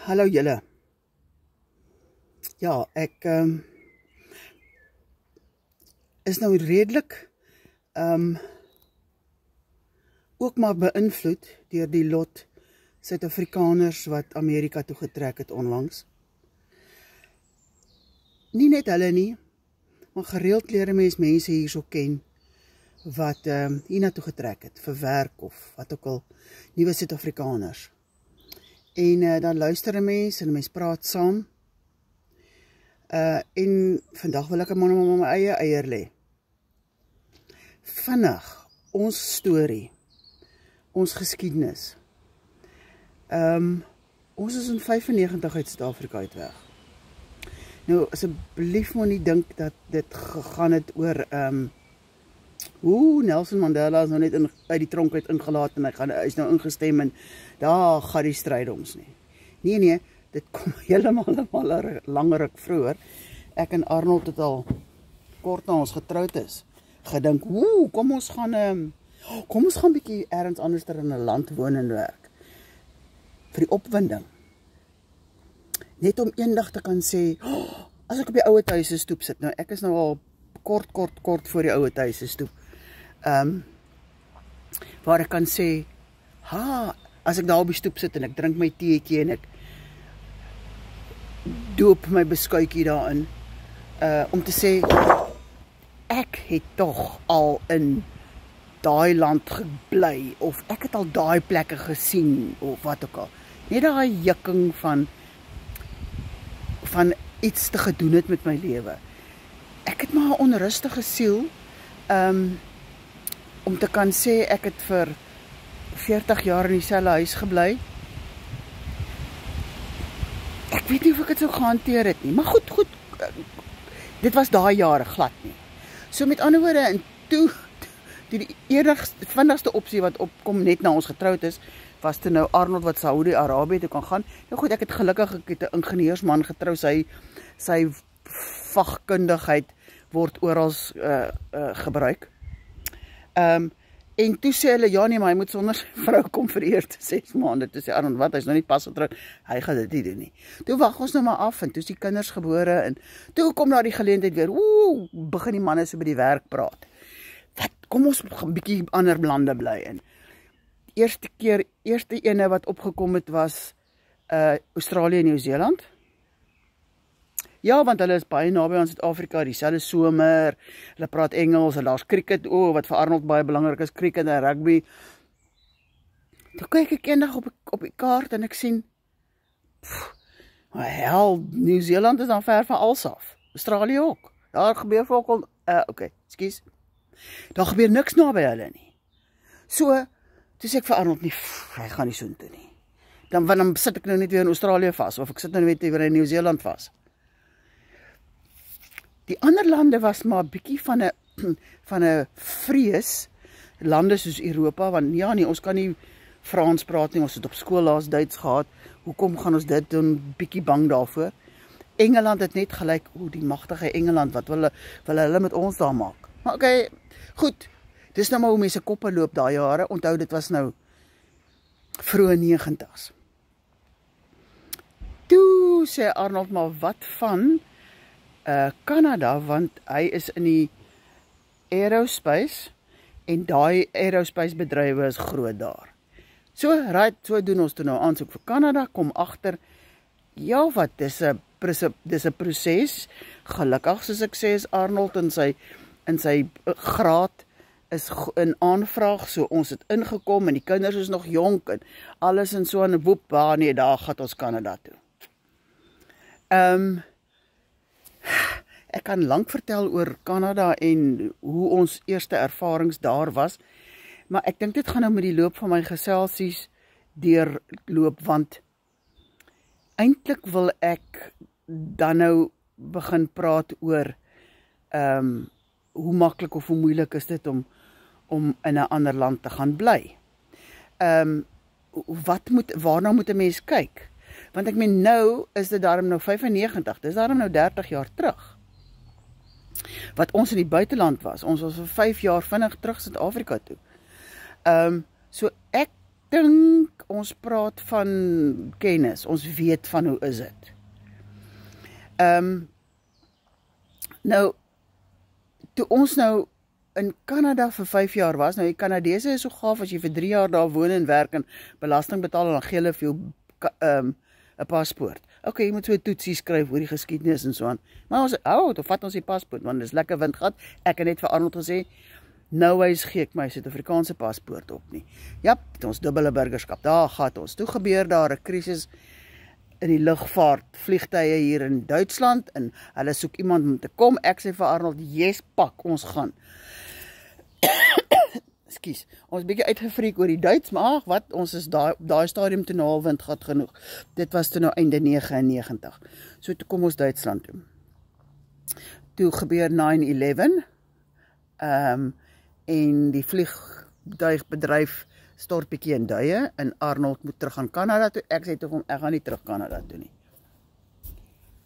Hallo julle. Ja, ek is nou redelik ook maar beïnvloed deur die lot Suid-Afrikaners wat Amerika toe getrek het onlangs. Nie net hulle nie, maar gereeld leer mense hierso ken wat hiernatoe getrek het vir werk of wat ook al, nuwe Suid-Afrikaners. En dan luister 'n mens praat saam. En vandag wil ek maar my eie eier lê. Vinnig, ons storie, ons geskiedenis. Ons is in 95 uit Suid-Afrika uit weg. Nou, asseblief moet nie dink dat dit gegaan het oor Nelson Mandela is nou net uit die tronk uit ingelaat en hy is nou ingestem en daar gaan die stryd ons nie. Nee, dit kom helemaal langer vroeër. Ek en Arnold het al kort na ons getroud is gedink, kom ons gaan bietjie ergens anders in 'n land woon en werk. Vir die opwinding. Net om eendag te kan sê, as ek op die ouwe tuise stoep sit, nou ek is nou al kort voor die ouwe tuise stoep, waar ek kan sê, as ek daar op die stoep sit en ek drink my teetjie en ek doop my beskuitjie daarin, om te sê, ek het tog al in daai land gebly, of ek het al daai plekke gesien, of wat ook al. Net daai jukking van iets te gedoen het met my lewe. Ek het maar 'n onrustige siel, om te kan sê, ek het vir 40 jaar in dieselfde huis gebly. Ek weet nie of ek het so gehanteer het nie, maar goed, dit was daai jare glad nie. So met ander woorde, en toe die vinnigste opsie wat opkom net na ons getroud is, was toe nou Arnold wat Saudi-Arabië toe kan gaan. Nou goed, ek het gelukkig 'n ingenieursman getrou, sy vagkundigheid word oral gebruik. En toe sê hulle, ja nee, maar hy moet sonder sy vrou kom vir die eerste 6 maande. Toe sê Arnold, wat, hy is nou nie pas getroud, hy gaan dit nie doen nie. Toe wag ons nou maar af, en toe is die kinders gebore, en toe kom daar die geleentheid weer, begin die manne so by die werk praat. Kom ons gaan 'n bietjie ander lande bly in. Eerste ene wat opgekom het was Australië en Nieu-Seeland. Ja, want hulle is baie naby aan Suid-Afrika, dieselfde somer, hulle praat Engels, en daar's cricket, wat vir Arnold baie belangrik is, cricket en rugby. Toe kyk ek eendag op die kaart en ek sien, Nieu-Seeland is dan ver van alles af, Australië ook, daar gebeur ook al, ekskuus, daar gebeur niks naby hulle nie. So, toe sê ek vir Arnold, hy gaan nie soontoe nie. Dan sit ek nou net weer in Australië vas, of ek sit nou net weer in Nieu-Seeland vas. Die ander lande was maar 'n bietjie van 'n vrees, lande soos Europa, want ja nee, ons kan nie Frans praat nie, ons het op skool laas Duits gehad, hoekom gaan ons dit doen, bietjie bang daarvoor. Engeland het net gelyk, die magtige Engeland, wat wil hulle met ons daar maak. Maar goed, dis nou maar hoe mense koppe loop daai jare, onthou dit was nou vroeë 90's. Toe sê Arnold, maar wat van Canada, want hy is in die aerospace, en daai aerospace bedrywe is groot daar. So doen ons toe nou aansoek vir Canada, kom agter, ja wat, dis 'n proses, gelukkig soos ek sê, is Arnold in sy graad is in aanvraag, so ons het ingekom, en die kinders is nog jonk, en alles en so, en woep, nee, daar gaan ons Canada toe. Ek kan lank vertel oor Canada en hoe ons eerste ervarings daar was, maar ek dink dit gaan nou met die loop van my geselsies deurloop, want eintlik wil ek dan nou begin praat oor hoe maklik of hoe moeilik is dit om in 'n ander land te gaan bly. Waarna moet 'n mens kyk? Want ek meen, nou is dit daarom nou 95, dis daarom nou 30 jaar terug. Wat ons in die buiteland was, ons was vir 5 jaar vinnig terug Suid-Afrika toe. So ek dink ons praat van kennis, ons weet van hoe is dit. Nou, toe ons nou in Kanada vir 5 jaar was, nou die Kanadese is so gaaf as jy vir 3 jaar daar woon en werk en belasting betaal en dan gee hulle vir jou 'n paspoort. Ok, jy moet so 'n toetsie skryf oor die geskiedenis en so aan. Maar ons, dan vat ons die paspoort, want dis lekker windgat. Ek het net vir Arnold gesê, nou wys gee ek my Suid-Afrikaanse paspoort op nie. Ja, ons dubbele burgerskap, daar gaat ons. Toe gebeur daar 'n krisis in die lugvaart, vliegtye hier in Duitsland, en hulle soek iemand om te kom. Ek sê vir Arnold, yes, pak, ons gaan. Ekskuus, ons is bietjie uitgefreek oor die Duits, maar wat, ons is daai stadium toe nou al windgat genoeg. Dit was toe nou einde 99. So toe kom ons Duitsland toe. Toe gebeur 9/11, en die vliegtuigbedryf stort bietjie in duie, en Arnold moet terug aan Kanada toe. Ek sê toe vir hom, ek gaan nie terug Kanada toe nie.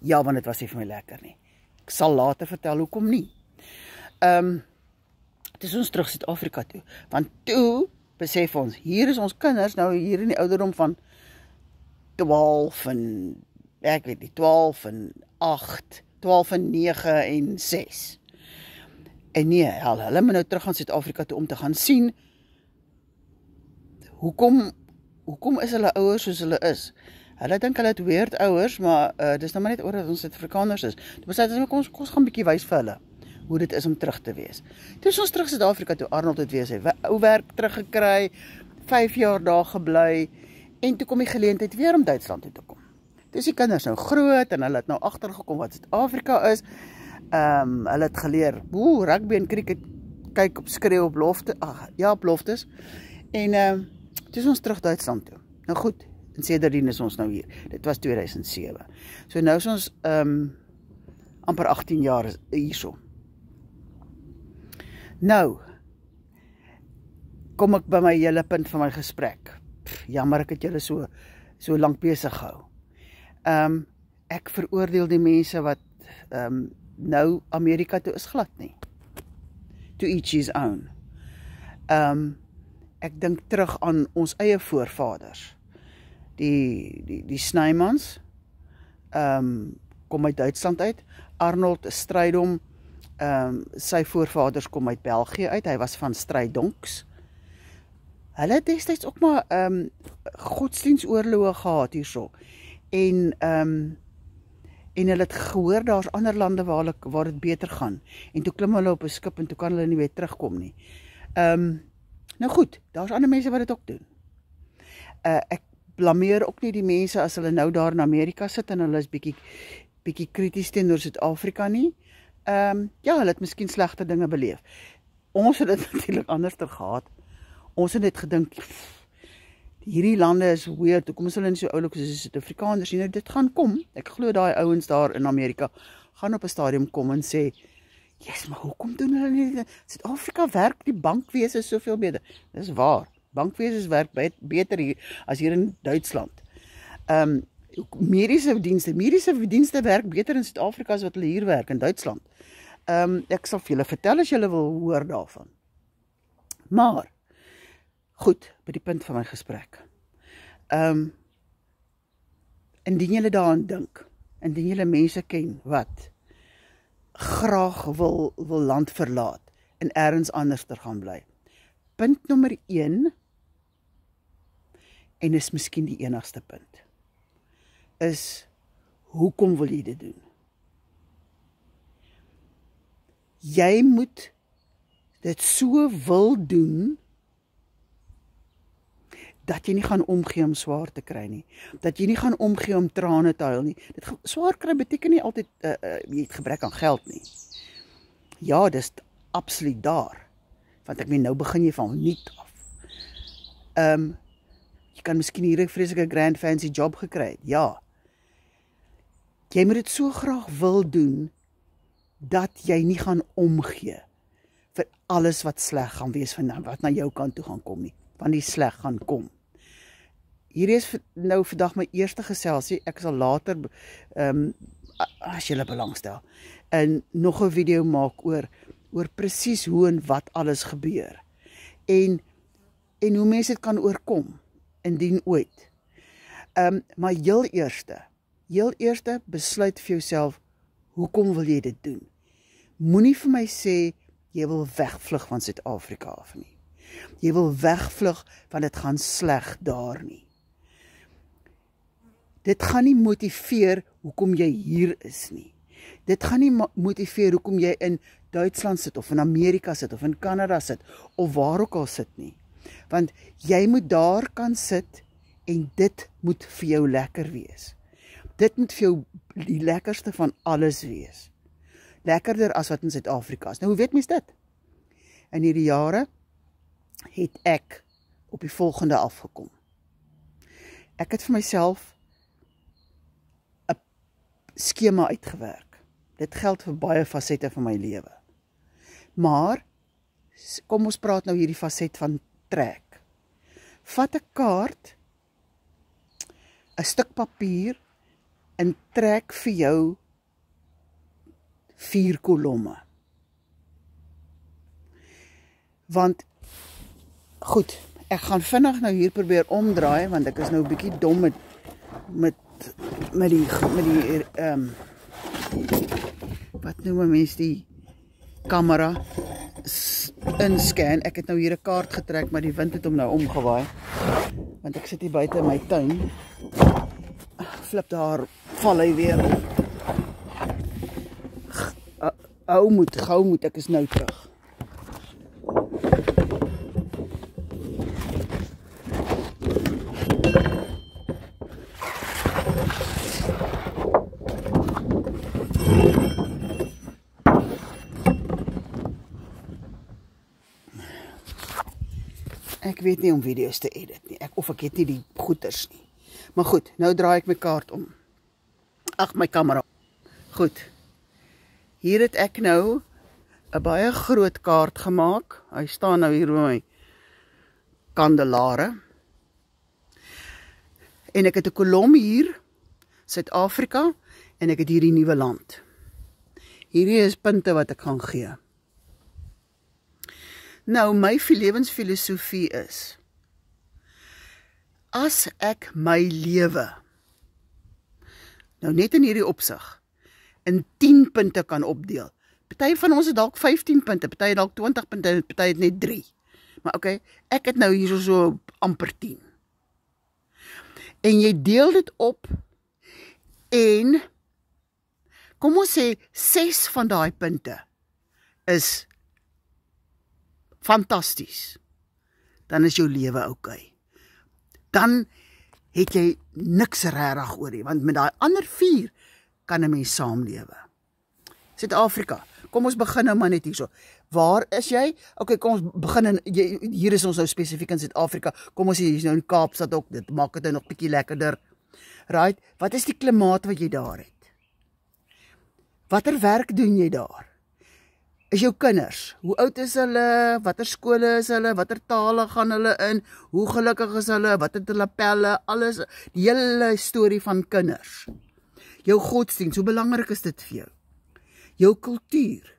Ja, want dit was nie vir my lekker nie. Ek sal later vertel hoekom nie. Dis ons terug Suid-Afrika toe, want toe besef ons, hier is ons kinders nou hier in die ouderdom van 12 en, ek weet nie, 12 en 8, 12 en 9 en 6. En nee, hulle moet nou terug aan Suid-Afrika toe om te gaan sien, hoekom is hulle ouers soos hulle is? Hulle dink hulle het weird ouers, maar dis nou maar net oor dat ons Suid-Afrikaners is. Toe besluit ons, kom ons gaan bietjie wys vir hulle hoe dit is om terug te wees. Toe is ons terug Suid-Afrika toe, Arnold het weer sy ou werk teruggekry, 5 jaar daar gebly, en toe kom die geleentheid weer om Duitsland toe te kom. Toe is die kinders nou groot, en hulle het nou agtergekom wat Suid-Afrika is. Hulle het geleer, rugby en cricket, kyk op skreeu op beloftes, en toe is ons terug Duitsland toe. Nou goed, en sedertdien is ons nou hier. Dit was 2007. So nou is ons amper 18 jaar hierso. Nou, kom ek by my hele punt van my gesprek. Jammer, ek het julle so lank besig gehou. Ek veroordeel die mense wat nou Amerika toe is glad nie. To each his own. Ek dink terug aan ons eie voorvaders. Die Snymans kom uit Duitsland uit. Arnold Strydom, sy voorvaders kom uit België uit. Hy was van Strydonks. Hulle het destyds ook maar godsdienstoorloë gehad hierso. En hulle het gehoor, daar's ander lande waar dit beter gaan. En toe klim hulle op 'n skip en toe kan hulle nie weer terugkom nie. Nou goed, daar's ander mense wat dit ook doen. Ek blameer ook nie die mense as hulle nou daar in Amerika sit en hulle is bietjie krities teenoor Suid-Afrika nie. Ja, hulle het miskien slegte dinge beleef. Ons het dit natuurlik anderster gehad. Ons het net gedink, hierdie lande is weird, hoekom is hulle nie so oulik soos Suid-Afrikaners nie? Nou, dit gaan kom. Ek glo daai ouens daar in Amerika gaan op 'n stadium kom en sê, yes, maar hoekom doen hulle nie? Suid-Afrika werk, die bankwese is soveel beter. Dis waar. Bankwese werk beter hier as hier in Duitsland. Mediese dienste werk beter in Suid-Afrika as wat hulle hier werk in Duitsland. Ek sal vir julle vertel as julle wil hoor daarvan. Maar goed, by die punt van my gesprek. Indien julle daaraan dink, indien julle mense ken wat graag wil land verlaat en ergens anders te gaan bly. Punt nommer 1, en is miskien die enigste punt, is, hoekom wil jy dit doen? Jy moet dit so wil doen, dat jy nie gaan omgee om swaar te kry nie. Dat jy nie gaan omgee om trane te huil nie. Swaar kry beteken nie altyd, jy het gebrek aan geld nie. Ja, dis absoluut daar. Want ek meen, nou begin jy van niet af. Jy kan miskien hier 'n vreeslike grand fancy job gekry het. Ja. Jy moet dit so graag wil doen, dat jy nie gaan omgee vir alles wat sleg gaan wees, van wat na jou kant toe gaan kom nie. Want die sleg gaan kom. Hierdie is nou vandag my eerste geselsie. Ek sal later, as julle belangstel, en nog 'n video maak oor presies hoe en wat alles gebeur. En hoe mense dit kan oorkom. indien ooit. Maar heel eerste besluit vir jouself, hoekom wil jy dit doen? Moenie vir my sê, jy wil wegvlug van Suid-Afrika af nie. Jy wil wegvlug, want dit gaan sleg daar nie. Dit gaan nie motiveer hoekom jy hier is nie. Dit gaan nie motiveer hoekom jy in Duitsland sit, of in Amerika sit, of in Kanada sit, of waar ook al sit nie. Want jy moet daar kan sit, en dit moet vir jou lekker wees. Dit moet vir jou die lekkerste van alles wees. Lekkerder as wat in Suid-Afrika is. Nou, hoe weet mens dit? In hierdie jare het ek op die volgende afgekom. Ek het vir myself 'n skema uitgewerk. Dit geld vir baie fasette van my lewe. Maar, kom ons praat nou hierdie faset van trek. Vat 'n kaart, 'n stuk papier, en trek vir jou 4 kolomme. Want, goed, ek gaan vinnig nou hier probeer omdraai, want ek is nou 'n bietjie dom met die wat noem 'n mens die kamera inscan. Ek het nou hier 'n kaart getrek, maar die wind het hom nou omgewaai, want ek sit hier buite in my tuin. Flip, daar val hy weer. Gou moet, ek is nou terug. Ek weet nie om video's te edit nie, of ek het nie die goeders nie. Maar goed, nou draai ek my kaart om. Ag, my kamera. Goed. Hier het ek nou 'n baie groot kaart gemaak. Hy staan nou hier by my kandelare. En ek het 'n kolom hier, Suid-Afrika, en ek het hier die nuwe land. Hierdie is punte wat ek gaan gee. Nou, my lewensfilosofie is, as ek my lewe, nou net in hierdie opsig, in 10 punte kan opdeel. Party van ons het dalk 15 punte, party het dalk 20 punte, party het net 3. Maar okay, ek het nou hier so amper 10. En jy deel dit op, en kom ons sê 6 van daai punte is fantasties. Dan is jou lewe okay. Dan het jy niks regtig oor nie, want met daai ander 4 kan 'n mens saamlewe. Suid-Afrika, kom ons begin nou maar net hierso. Waar is jy? Okay, kom ons begin hier is ons nou spesifiek in Suid-Afrika. Kom ons hier is nou in Kaapstad ook, dit maak dit nou nog bietjie lekkerder. Right? Wat is die klimaat wat jy daar het? Watter werk doen jy daar? Is jou kinders? Hoe oud is hulle? Watter skole is hulle? Watter tale gaan hulle in? Hoe gelukkig is hulle? Wat het hulle pelle? Alles, die hele storie van kinders. Jou godsdienst, hoe belangrik is dit vir jou? Jou kultuur.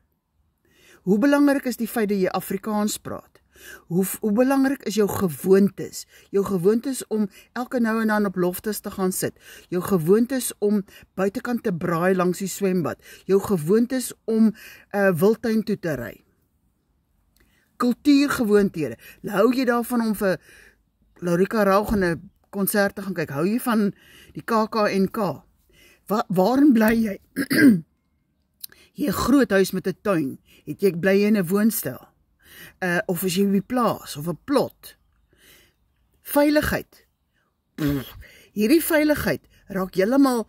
Hoe belangrik is die feit dat jy Afrikaans praat? Hoe belangrik is jou gewoontes? Jou gewoontes om elke nou en dan op loftes te gaan sit. Jou gewoontes om buitekant te braai langs die swembad. Jou gewoontes om wildtuin toe te ry. Kultuurgewoonthede. Hou jy daarvan om vir Laurika Raug in 'n konsert te gaan kyk? Hou jy van die KAKNK? Waarin bly jy? Jy 'n groot huis met 'n tuin. Het jy bly in 'n woonstel? Of is jy op die plaas, of 'n plot? Veiligheid. Hierdie veiligheid raak heeltemal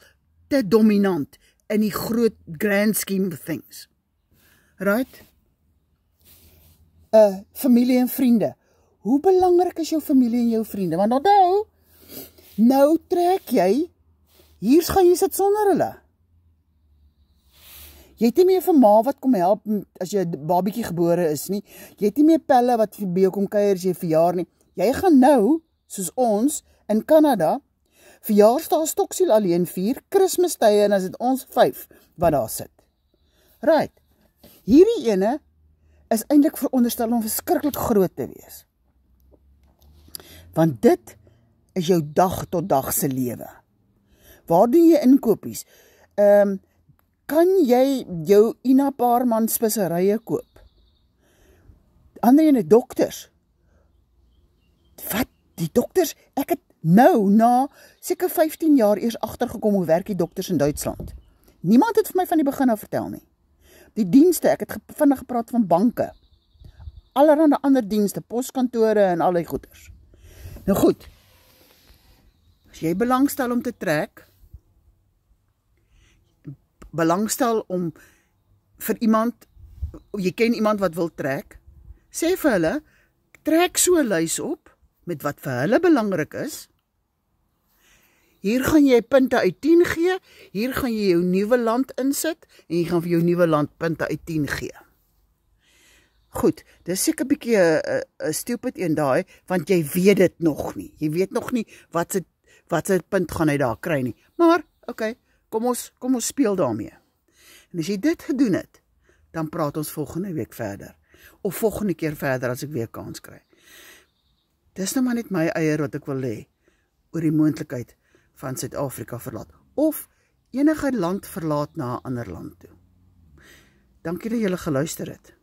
te dominant in die groot grand scheme of things. Right? Familie en vriende. Hoe belangrik is jou familie en jou vriende? Want onthou, nou trek jy, hier gaan jy sit sonder hulle. Jy het nie meer vir ma wat kom help as jy 'n babietjie gebore is nie. Jy het nie meer pelle wat vir jou kom kuier as jy verjaar nie. Jy gaan nou, soos ons, in Kanada, verjaarsdae stoksiel alleen 4, Kersfeestye en as dit ons 5 wat daar sit. Right. Hierdie ene is eintlik veronderstel om verskriklik groot te wees. Want dit is jou dag tot dag se lewe. Waar doen jy inkopies? Kan jy jou Ina Paarman speserye koop? Ander ene dokters. Wat? Die dokters? Ek het nou na seker 15 jaar eers agtergekom hoe werk die dokters in Duitsland. Niemand het vir my van die begin af vertel nie. Die dienste, ek het vinnig gepraat van banke. Allerhande ander dienste, poskantore en al die goeders. Nou goed, as jy belangstel om te trek, belangstel om vir iemand, jy ken iemand wat wil trek, sê vir hulle, trek so 'n lys op, met wat vir hulle belangrik is. Hier gaan jy punte uit 10 gee, hier gaan jy jou nuwe land insit, en jy gaan vir jou nuwe land punte uit 10 gee. Goed, dis seker 'n bietjie 'n stupid een daai, want jy weet dit nog nie. Jy weet nog nie wat se punt gaan hy daar kry nie. Maar, okay, kom ons speel daarmee. En as jy dit gedoen het, dan praat ons volgende week verder. Of volgende keer verder as ek weer kans kry. Dis nou maar net my eier wat ek wil hê oor die moontlikheid van Suid-Afrika verlaat. Of enige land verlaat na 'n ander land toe. Dankie dat julle geluister het.